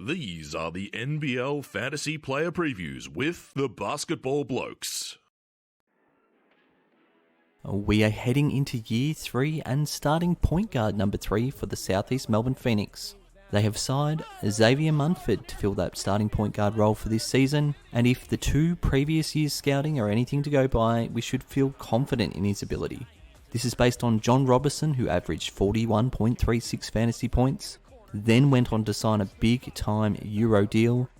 These are the NBL Fantasy Player Previews with the Basketball Blokes. We are heading into Year 3 and starting point guard number 3 for the Southeast Melbourne Phoenix. They have signed Xavier Munford to fill that starting point guard role for this season, and if the 2 previous years' scouting are anything to go by, we should feel confident in his ability. This is based on John Robertson, who averaged 41.36 fantasy points, then went on to sign a big-time Euro deal.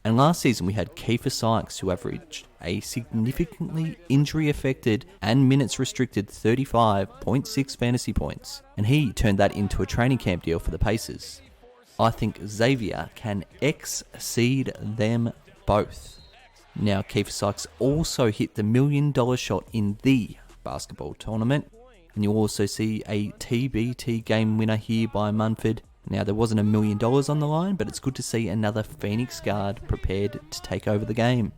And last season we had Kiefer Sykes, who averaged a significantly injury-affected and minutes-restricted 35.6 fantasy points, and he turned that into a training camp deal for the Pacers. I think Xavier can exceed them both. Now, Kiefer Sykes also hit the $1 million shot in the basketball tournament, and you'll also see a TBT game winner here by Munford. Now, there wasn't $1 million on the line, but it's good to see another Phoenix guard prepared to take over the game.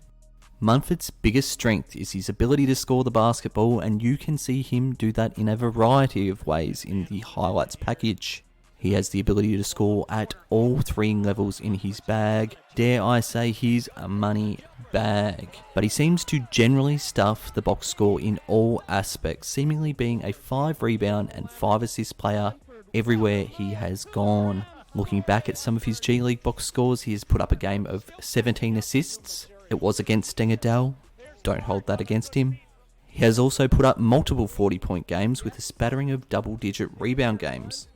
Munford's biggest strength is his ability to score the basketball, and you can see him do that in a variety of ways in the highlights package. He has the ability to score at all 3 levels in his bag. Dare I say his money bag. But he seems to generally stuff the box score in all aspects, seemingly being a 5 rebound and 5 assist player everywhere he has gone. Looking back at some of his G League box scores, he has put up a game of 17 assists. It was against Stengadell. Don't hold that against him. He has also put up multiple 40-point games with a spattering of double-digit rebound games.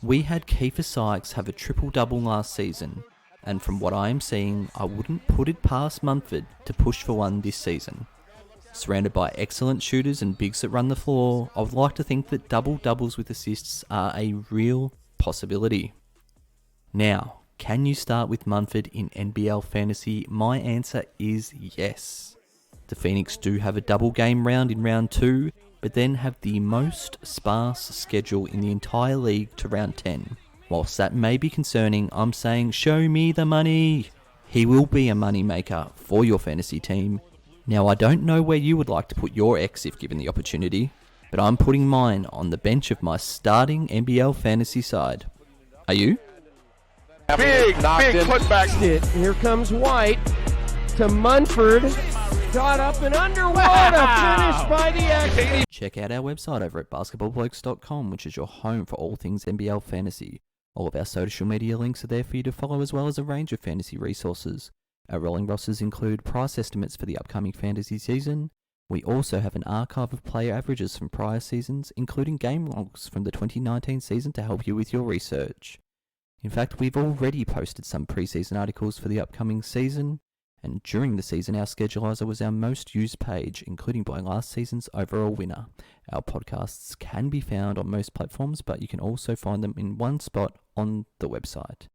We had Kiefer Sykes have a triple-double last season, and from what I am seeing, I wouldn't put it past Munford to push for one this season. Surrounded by excellent shooters and bigs that run the floor, I would like to think that double-doubles with assists are a real possibility. Now, can you start with Munford in NBL Fantasy? My answer is yes. The Phoenix do have a double game round in round 2, but then have the most sparse schedule in the entire league to round 10. Whilst that may be concerning, I'm saying show me the money. He will be a money maker for your fantasy team. Now, I don't know where you would like to put your X if given the opportunity, but I'm putting mine on the bench of my starting NBL fantasy side. Are you? Big putback. Here comes White to Munford. Got up and under. What a finish by the X. Check out our website over at basketballblokes.com, which is your home for all things NBL fantasy. All of our social media links are there for you to follow, as well as a range of fantasy resources. Our rolling rosters include price estimates for the upcoming fantasy season. We also have an archive of player averages from prior seasons, including game logs from the 2019 season to help you with your research. In fact, we've already posted some preseason articles for the upcoming season, and during the season our schedulizer was our most used page, including by last season's overall winner. Our podcasts can be found on most platforms, but you can also find them in one spot on the website.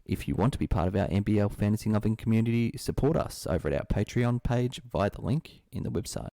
If you want to be part of our NBL fantasy loving community, support us over at our Patreon page via the link in the website.